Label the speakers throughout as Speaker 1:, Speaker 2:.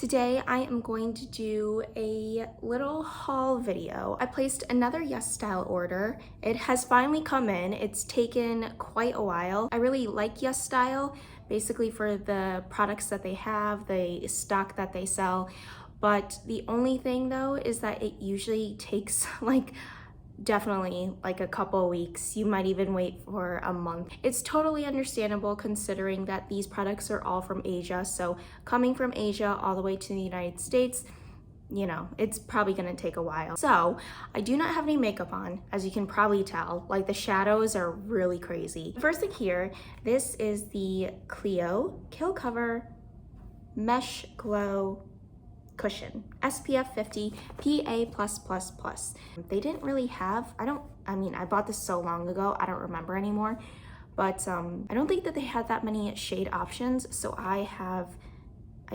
Speaker 1: Today I am going to do a little haul video. I placed another YesStyle order. It has finally come in. It's taken quite a while. I really like YesStyle, basically for the products that they have, the stock that they sell. But the only thing though is that it usually takes definitely like a couple weeks. You might even wait for a month. It's totally understandable considering that these products are all from Asia. So coming from Asia all the way to the United States, you know, it's probably gonna take a while. So I do not have any makeup on, as you can probably tell. Like the shadows are really crazy. First thing here, this is the CLIO Kill Cover Mesh Glow Cushion, SPF 50 PA+++. They didn't really have, I bought this so long ago, I don't remember anymore, but I don't think that they had that many shade options. So I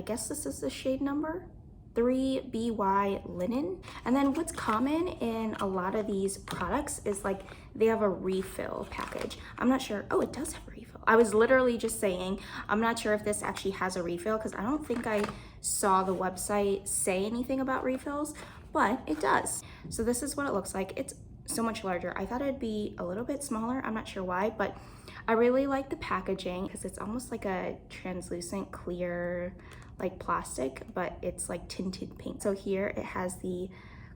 Speaker 1: guess this is the shade number 3BY Linen. And then what's common in a lot of these products is like they have a refill package. I'm not sure. Oh, it does have a refill. I was literally just saying, I'm not sure if this actually has a refill because I don't think I saw the website say anything about refills, but it does. So this is what it looks like. It's so much larger. I thought it'd be a little bit smaller. I'm not sure why, but I really like the packaging because it's almost like a translucent clear like plastic, but it's like tinted pink. So here it has the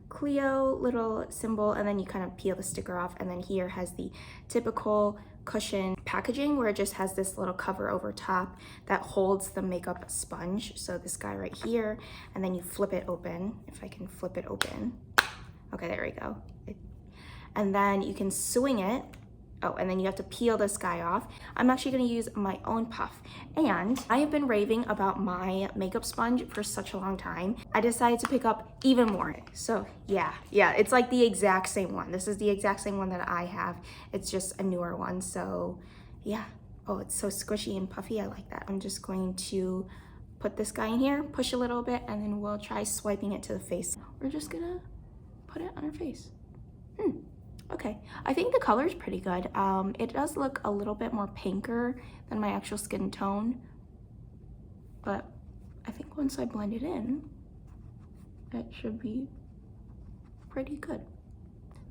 Speaker 1: CLIO little symbol, and then you kind of peel the sticker off, and then here has the typical cushion packaging where it just has this little cover over top that holds the makeup sponge. So this guy right here, and then you flip it open, if I can flip it open. Okay, there we go. And then you can swing it. Oh, and then you have to peel this guy off. I'm actually gonna use my own puff. And I have been raving about my makeup sponge for such a long time. I decided to pick up even more. So yeah, it's like the exact same one. This is the exact same one that I have. It's just a newer one, so yeah. Oh, it's so squishy and puffy, I like that. I'm just going to put this guy in here, push a little bit, and then we'll try swiping it to the face. We're just gonna put it on her face. Okay, I think the color is pretty good. It does look a little bit more pinker than my actual skin tone, but I think once I blend it in, it should be pretty good.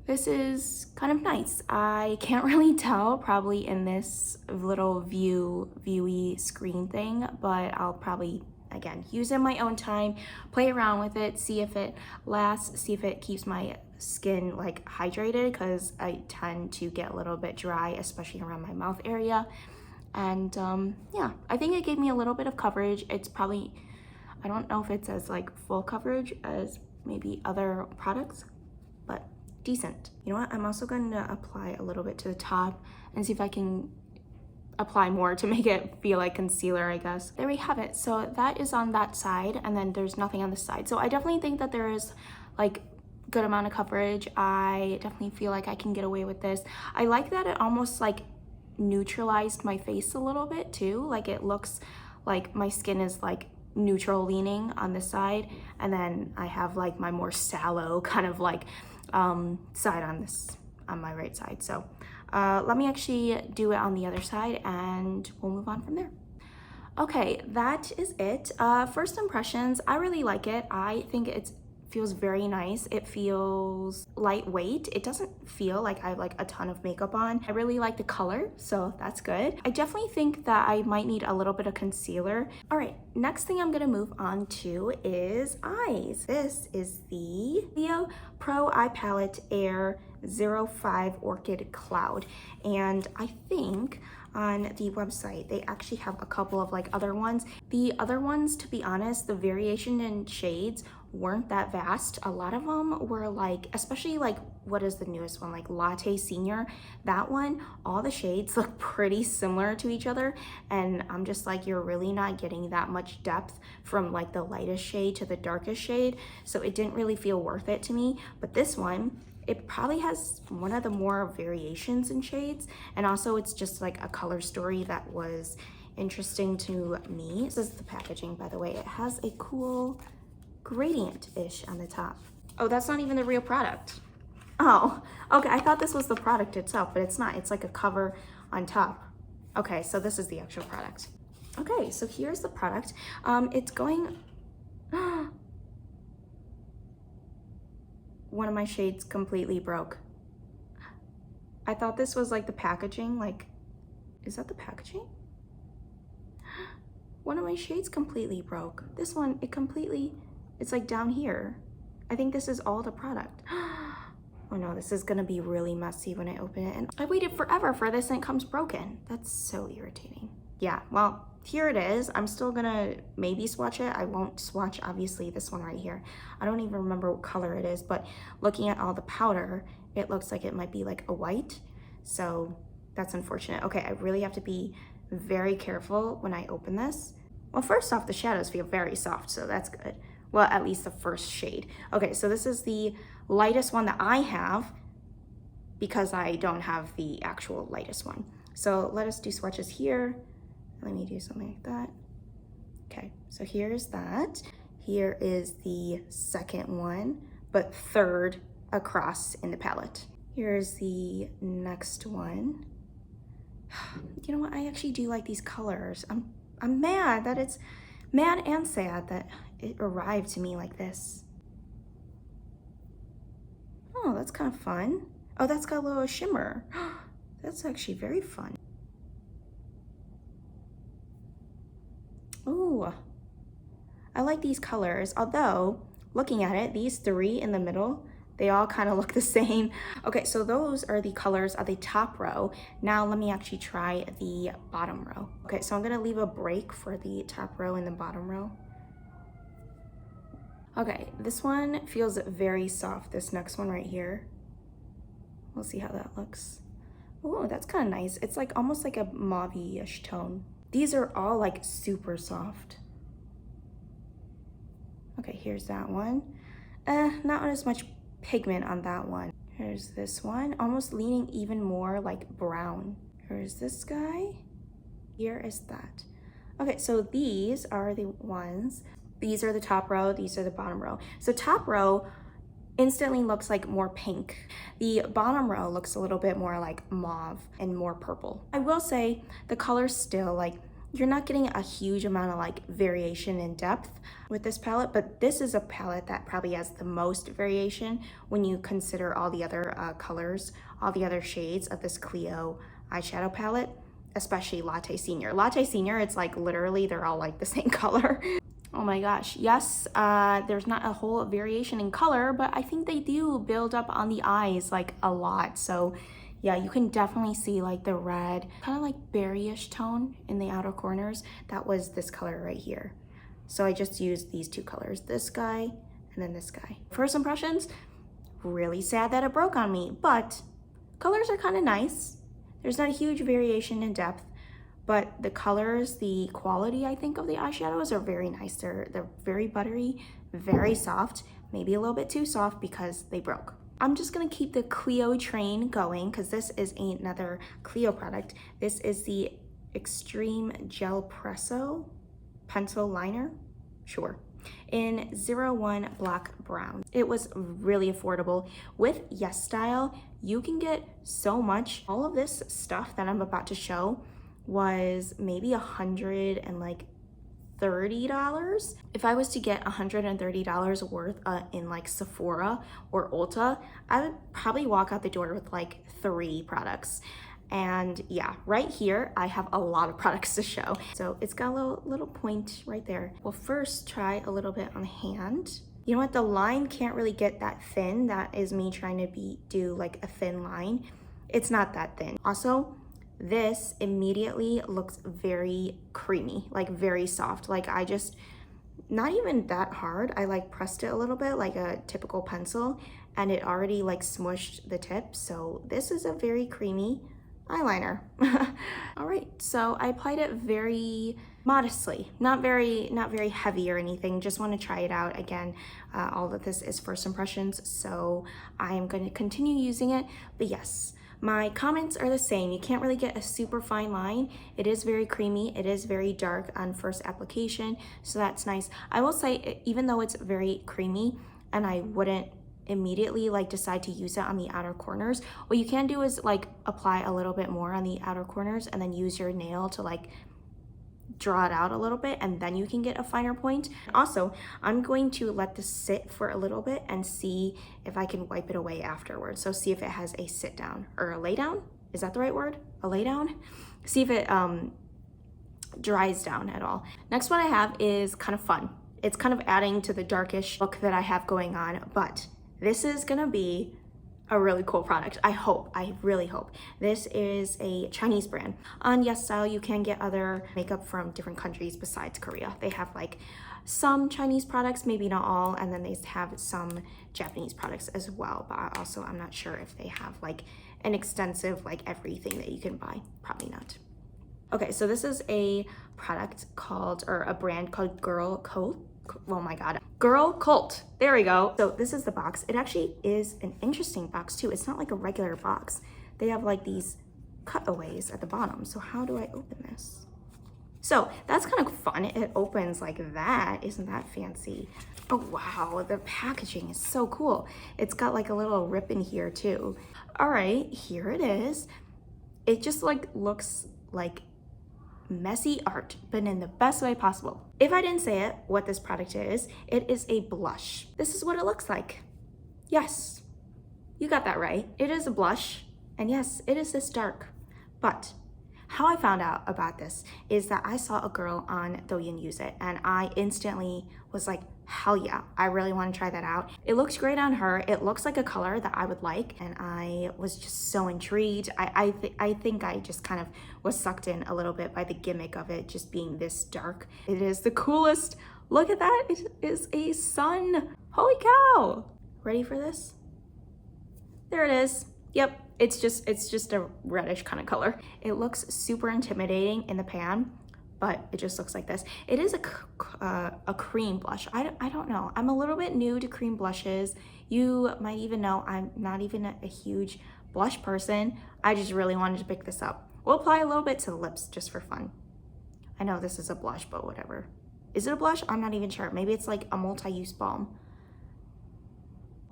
Speaker 1: This is kind of nice. I can't really tell probably in this little viewy screen thing, but I'll probably, again, use it in my own time, play around with it, see if it lasts, see if it keeps my skin like hydrated, because I tend to get a little bit dry, especially around my mouth area. And yeah, I think it gave me a little bit of coverage. It's probably, I don't know if it's as like full coverage as maybe other products, but decent. You know what, I'm also going to apply a little bit to the top and see if I can apply more to make it feel like concealer, I guess. There we have it. So that is on that side, and then there's nothing on this side. So I definitely think that there is like good amount of coverage. I definitely feel like I can get away with this. I like that it almost like neutralized my face a little bit too. Like it looks like my skin is like neutral leaning on this side, and then I have like my more sallow kind of like side on my right side. So let me actually do it on the other side and we'll move on from there. Okay, that is it. First impressions, I really like it. I think it feels very nice. It feels lightweight. It doesn't feel like I have like a ton of makeup on. I really like the color, so that's good. I definitely think that I might need a little bit of concealer. All right, next thing I'm gonna move on to is eyes. This is the CLIO Pro Eye Palette Air 05 Orchid Cloud. And I think on the website they actually have a couple of like other ones. The other ones, to be honest, the variation in shades weren't that vast. A lot of them were like, especially like, what is the newest one, like Latte Senior, that one, all the shades look pretty similar to each other, and I'm just like, you're really not getting that much depth from like the lightest shade to the darkest shade, so it didn't really feel worth it to me. But this one, it probably has one of the more variations in shades, and also it's just like a color story that was interesting to me. This is the packaging, by the way. It has a cool gradient-ish on the top. Oh, that's not even the real product. Oh, okay, I thought this was the product itself, but it's not. It's like a cover on top. Okay, so this is the actual product. Okay, so here's the product. It's going, one of my shades completely broke. I thought this was like the packaging, like, is that the packaging? One of my shades completely broke. This one, it's like down here. I think this is all the product. Oh no, this is gonna be really messy when I open it. And I waited forever for this and it comes broken. That's so irritating. Yeah, well, here it is. I'm still gonna maybe swatch it. I won't swatch, obviously, this one right here. I don't even remember what color it is, but looking at all the powder, it looks like it might be like a white. So that's unfortunate. Okay, I really have to be very careful when I open this. Well, first off, the shadows feel very soft, so that's good. Well, at least the first shade. Okay, so this is the lightest one that I have because I don't have the actual lightest one. So let us do swatches here. Let me do something like that. Okay, so here's that. Here is the second one, but third across in the palette. Here's the next one. You know what, I actually do like these colors. I'm mad that it's mad and sad that it arrived to me like this. Oh, that's kind of fun. Oh, that's got a little shimmer. That's actually very fun. Ooh, I like these colors, although looking at it, these three in the middle, they all kind of look the same. Okay, so those are the colors of the top row. Now let me actually try the bottom row. Okay, so I'm gonna leave a break for the top row and the bottom row. Okay, this one feels very soft, this next one right here. We'll see how that looks. Oh, that's kind of nice. It's like almost like a mauve-ish tone. These are all like super soft. Okay, here's that one. Not as much pigment on that one. Here's this one, almost leaning even more like brown. Here's this guy. Here is that. Okay, so these are the ones. These are the top row, these are the bottom row. So top row instantly looks like more pink. The bottom row looks a little bit more like mauve and more purple. I will say the colors still, like, you're not getting a huge amount of like variation in depth with this palette, but this is a palette that probably has the most variation when you consider all the other colors, all the other shades of this CLIO eyeshadow palette, especially Latte Senior. Latte Senior, it's like literally they're all like the same color. Oh my gosh, yes, there's not a whole variation in color, but I think they do build up on the eyes like a lot. So yeah, you can definitely see like the red, kind of like berryish tone in the outer corners. That was this color right here. So I just used these two colors, this guy and then this guy. First impressions, really sad that it broke on me, but colors are kind of nice. There's not a huge variation in depth, but the colors, the quality, I think, of the eyeshadows are very nice. They're very buttery, very soft, maybe a little bit too soft because they broke. I'm just gonna keep the CLIO train going because this is another CLIO product. This is the Extreme Gelpresso pencil liner, sure, in 01 Black Brown. It was really affordable. With YesStyle, you can get so much. All of this stuff that I'm about to show was maybe $130. If I was to get $130 worth in like Sephora or Ulta, I would probably walk out the door with like 3 products. And yeah, right here, I have a lot of products to show. So it's got a little point right there. We'll first try a little bit on the hand. You know what, the line can't really get that thin. That is me trying to do like a thin line. It's not that thin. Also, this immediately looks very creamy, like very soft. Like I just, not even that hard. I like pressed it a little bit like a typical pencil and it already like smushed the tip. So this is a very creamy eyeliner. All right, so I applied it very modestly, not very heavy or anything. Just want to try it out again. All of this is first impressions, so I am going to continue using it. But yes, my comments are the same. You can't really get a super fine line. It is very creamy. It is very dark on first application, so that's nice. I will say, even though it's very creamy and I wouldn't immediately like decide to use it on the outer corners, what you can do is like apply a little bit more on the outer corners and then use your nail to like draw it out a little bit and then you can get a finer point. Also, I'm going to let this sit for a little bit and see if I can wipe it away afterwards. So see if it has a sit down or a lay down. Is that the right word? A lay down? See if it dries down at all. Next one I have is kind of fun. It's kind of adding to the darkish look that I have going on, but this is gonna be a really cool product. I really hope. This is a Chinese brand. On YesStyle, you can get other makeup from different countries besides Korea. They have like some Chinese products, maybe not all, and then they have some Japanese products as well, but also I'm not sure if they have like an extensive like everything that you can buy. Probably not. Okay, so this is a product called, or a brand called GIRLCULT. Oh my god, GIRLCULT. There we go. So this is the box. It actually is an interesting box too. It's not like a regular box. They have like these cutaways at the bottom. So how do I open this? So that's kind of fun. It opens like that. Isn't that fancy? Oh wow, the packaging is so cool. It's got like a little rip in here too. All right, here it is. It just like looks like messy art, but in the best way possible. If I didn't say it, what this product is, it is a blush. This is what it looks like. Yes, you got that right. It is a blush, and yes, it is this dark. But how I found out about this is that I saw a girl on Douyin use it, and I instantly was like, hell yeah, I really want to try that out. It looks great on her. It looks like a color that I would like, and I was just so intrigued. I think I just kind of was sucked in a little bit by the gimmick of it just being this dark. It is the coolest. Look at that. It is a sun. Holy cow. Ready for this? There it is. Yep, it's just a reddish kind of color. It looks super intimidating in the pan, but it just looks like this. It is a cream blush. I don't know. I'm a little bit new to cream blushes. You might even know I'm not even a huge blush person. I just really wanted to pick this up. We'll apply a little bit to the lips just for fun. I know this is a blush, but whatever. Is it a blush? I'm not even sure. Maybe it's like a multi-use balm.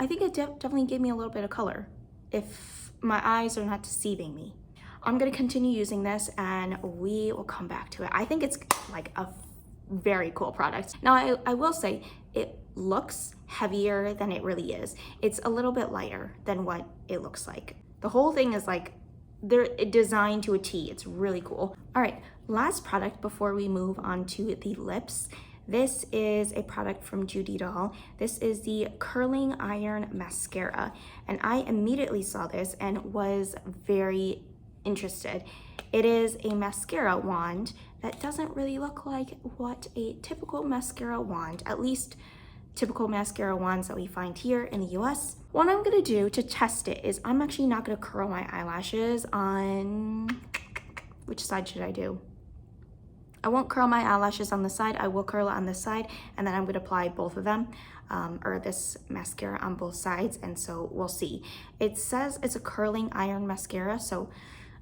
Speaker 1: I think it definitely gave me a little bit of color, if my eyes are not deceiving me. I'm gonna continue using this and we will come back to it. I think it's like a very cool product. Now I will say it looks heavier than it really is. It's a little bit lighter than what it looks like. The whole thing is like, they're designed to a T. It's really cool. All right, last product before we move on to the lips. This is a product from JUDYDOLL. This is the Curling Iron Mascara. And I immediately saw this and was very interested. It is a mascara wand that doesn't really look like what a typical mascara wand, at least typical mascara wands that we find here in the US. What I'm gonna do to test it is I'm actually not gonna curl my eyelashes on, which side should I do? I won't curl my eyelashes on the side. I will curl it on this side, and then I'm gonna apply both of them, or this mascara on both sides, and so we'll see. It says it's a curling iron mascara, so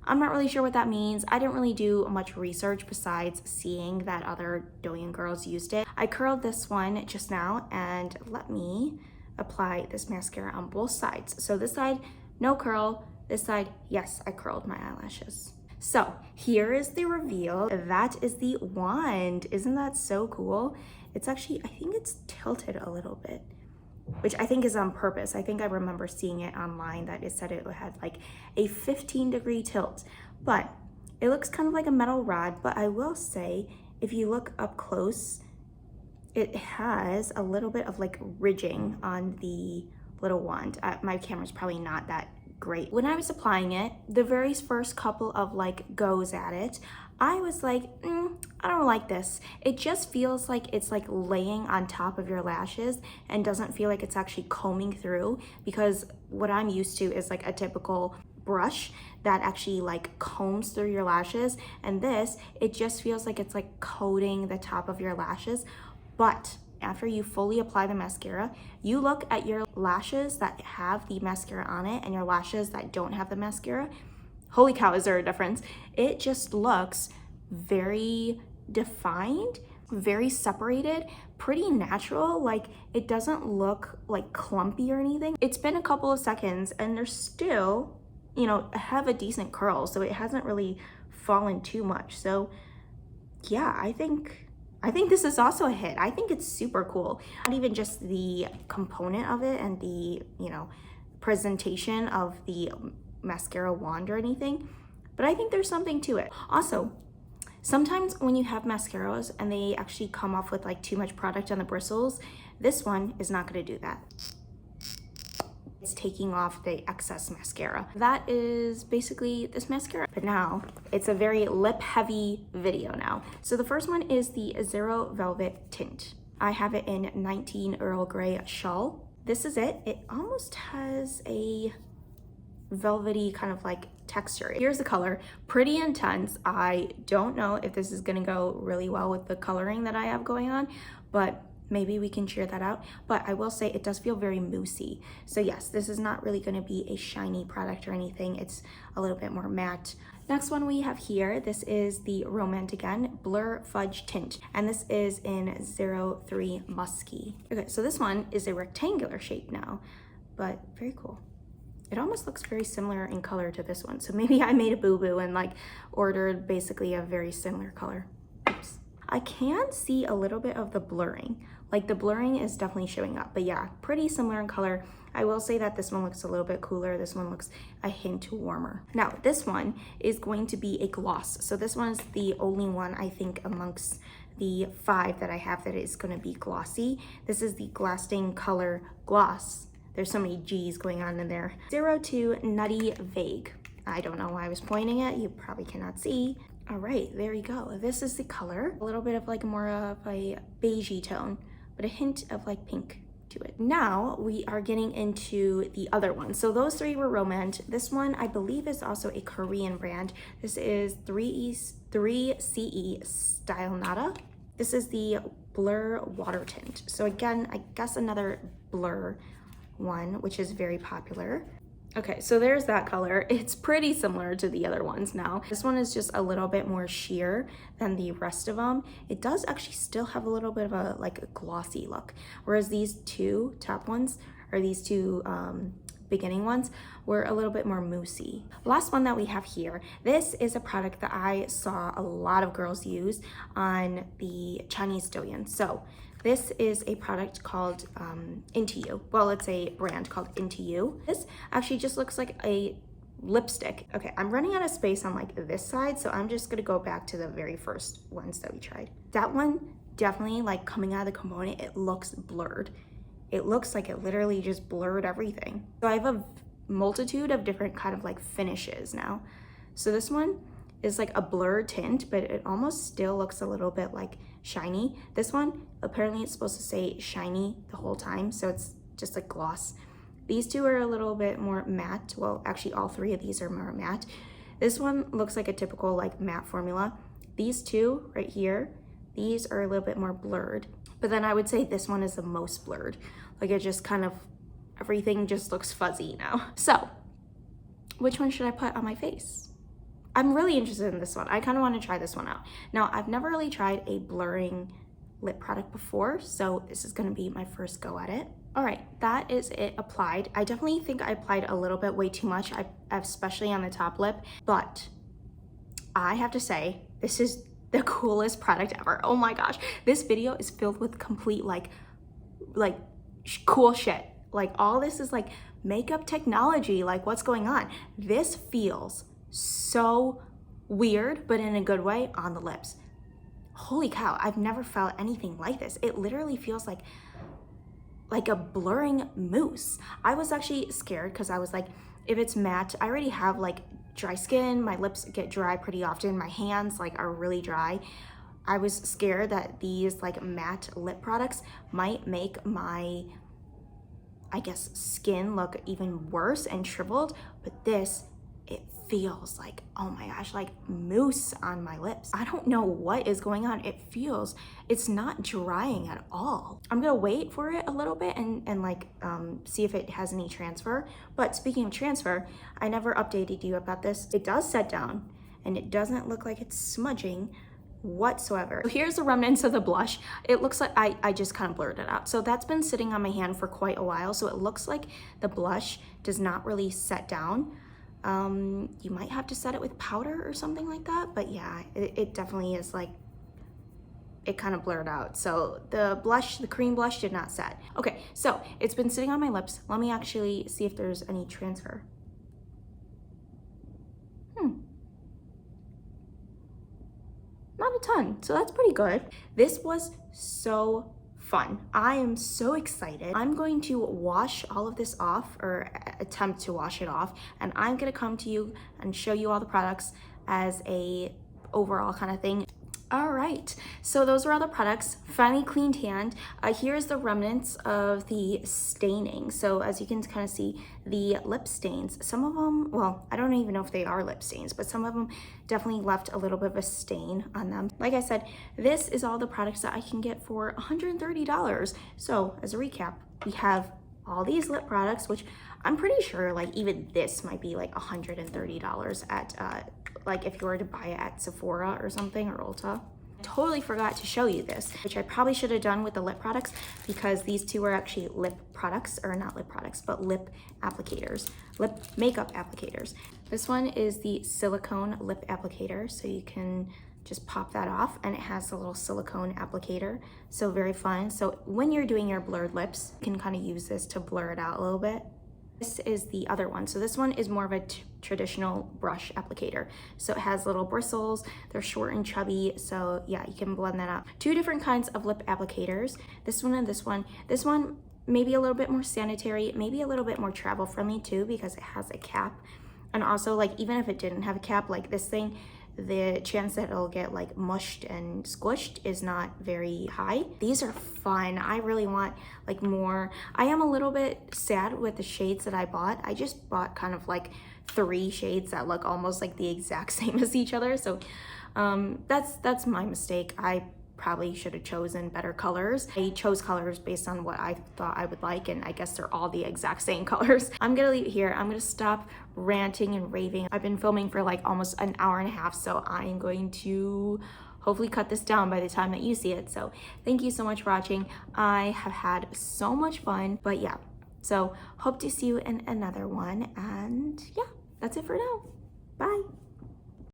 Speaker 1: I'm not really sure what that means. I didn't really do much research besides seeing that other Douyin girls used it. I curled this one just now, and let me apply this mascara on both sides. So this side, no curl. This side, yes, I curled my eyelashes. So here is the reveal. That is the wand. Isn't that so cool? It's actually, I think it's tilted a little bit, which I think is on purpose. I think I remember seeing it online that it said it had like a 15-degree tilt, but it looks kind of like a metal rod. But I will say, if you look up close, it has a little bit of like ridging on the little wand. My camera's probably not that great. When I was applying it, the very first couple of like goes at it, I was like, I don't like this. It just feels like it's like laying on top of your lashes and doesn't feel like it's actually combing through, because what I'm used to is like a typical brush that actually like combs through your lashes, and this, it just feels like it's like coating the top of your lashes. But after you fully apply the mascara, you look at your lashes that have the mascara on it and your lashes that don't have the mascara. Holy cow, is there a difference? It just looks very defined, very separated, pretty natural. Like, it doesn't look like clumpy or anything. It's been a couple of seconds and they're still, you know, have a decent curl, so it hasn't really fallen too much. So yeah, I think this is also a hit. I think it's super cool. Not even just the component of it and the, you know, presentation of the mascara wand or anything, but I think there's something to it. Also, sometimes when you have mascaras and they actually come off with like too much product on the bristles, this one is not going to do that. It's taking off the excess mascara. That is basically this mascara. But now it's a very lip heavy video now. So the first one is the Zero Velvet Tint. I have it in 19 Earl Grey Shawl. This is it. It almost has a velvety kind of like texture. Here's the color, pretty intense. I don't know if this is gonna go really well with the coloring that I have going on, but maybe we can cheer that out. But I will say it does feel very moussey. So yes, this is not really gonna be a shiny product or anything. It's a little bit more matte. Next one we have here, this is the ROMAND again, Blur Fudge Tint. And this is in 03 Musky. Okay, so this one is a rectangular shape now, but very cool. It almost looks very similar in color to this one. So maybe I made a boo-boo and like ordered basically a very similar color. Oops. I can see a little bit of the blurring. Like the blurring is definitely showing up, but yeah, pretty similar in color. I will say that this one looks a little bit cooler. This one looks a hint warmer. Now, this one is going to be a gloss. So this one is the only one I think amongst the 5 that I have that is gonna be glossy. This is the Glasting Color Gloss. There's so many G's going on in there. 02 Nutty Vague. I don't know why I was pointing it. You probably cannot see. All right, there you go. This is the color. A little bit of like more of a beigey tone, but a hint of like pink to it. Now we are getting into the other one. So those 3 were ROMAND. This one I believe is also a Korean brand. This is 3CE Style Nada. This is the Blur Water Tint. So again, I guess another blur one, which is very popular. Okay, so there's that color. It's pretty similar to the other ones now. This one is just a little bit more sheer than the rest of them. It does actually still have a little bit of a like a glossy look, whereas these 2 top ones, or these 2 beginning ones, were a little bit more moussey. Last one that we have here, this is a product that I saw a lot of girls use on the Chinese Douyin. So this is a product called Into You. Well, it's a brand called Into You. This actually just looks like a lipstick. Okay, I'm running out of space on like this side, so I'm just gonna go back to the very first ones that we tried. That one, definitely like coming out of the component, it looks blurred. It looks like it literally just blurred everything. So I have a multitude of different kind of like finishes now. So this one is like a blur tint, but it almost still looks a little bit like shiny. This one, apparently it's supposed to say shiny the whole time, so it's just like gloss. These 2 are a little bit more matte. Well, actually all 3 of these are more matte. This one looks like a typical like matte formula. These 2 right here, these are a little bit more blurred, but then I would say this one is the most blurred. Like it just kind of, everything just looks fuzzy now. So, which one should I put on my face? I'm really interested in this one. I kind of want to try this one out. Now, I've never really tried a blurring lip product before, so this is going to be my first go at it. All right, that is it applied. I definitely think I applied a little bit way too much, especially on the top lip, but I have to say, this is the coolest product ever. Oh my gosh, this video is filled with complete like cool shit. Like all this is like makeup technology, like what's going on? This feels so weird, but in a good way on the lips. Holy cow, I've never felt anything like this. It literally feels like a blurring mousse. I was actually scared because I was like, if it's matte, I already have like dry skin, my lips get dry pretty often, my hands like are really dry. I was scared that these like matte lip products might make my, I guess, skin look even worse and shriveled, but this, it feels like, oh my gosh, like mousse on my lips. I don't know what is going on. It feels, it's not drying at all. I'm gonna wait for it a little bit and like see if it has any transfer. But speaking of transfer, I never updated you about this. It does set down and it doesn't look like it's smudging whatsoever. So here's the remnants of the blush. It looks like I just kind of blurred it out. So that's been sitting on my hand for quite a while. So it looks like the blush does not really set down. You might have to set it with powder or something like that, but yeah, it definitely is like it kind of blurred out. So the blush, the cream blush did not set. Okay, so it's been sitting on my lips. Let me actually see if there's any transfer. Not a ton, so that's pretty good. This was so fun. I am so excited. I'm going to wash all of this off, or attempt to wash it off, and I'm gonna come to you and show you all the products as a overall kind of thing. All right, so those were all the products. Finally cleaned hand. Here's the remnants of the staining. So as you can kind of see, the lip stains, some of them, well, I don't even know if they are lip stains, but some of them definitely left a little bit of a stain on them. Like I said, this is all the products that I can get for $130. So as a recap, we have all these lip products, which I'm pretty sure like even this might be like $130 at like if you were to buy it at Sephora or something, or Ulta. Totally forgot to show you this, which I probably should have done with the lip products, because these two are actually lip products, or not lip products, but lip applicators, lip makeup applicators. This one is the silicone lip applicator, so you can just pop that off, and it has a little silicone applicator, so very fun. So when you're doing your blurred lips, you can kind of use this to blur it out a little bit. This is the other one. So this one is more of a traditional brush applicator. So it has little bristles, they're short and chubby, so yeah, you can blend that out. Two different kinds of lip applicators, this one and this one. This one maybe a little bit more sanitary, maybe a little bit more travel friendly too, because it has a cap. And also, like, even if it didn't have a cap, like this thing, the chance that it'll get like mushed and squished is not very high. These are fun. I really want like more. I am a little bit sad with the shades that I bought. I just bought kind of like 3 shades that look almost like the exact same as each other. So that's my mistake. I probably should have chosen better colors. I chose colors based on what I thought I would like, and I guess they're all the exact same colors. I'm gonna leave it here. I'm gonna stop ranting and raving. I've been filming for like almost an hour and a half, so I'm going to hopefully cut this down by the time that you see it. So thank you so much for watching. I have had so much fun, but yeah, so hope to see you in another one, and yeah, that's it for now. Bye.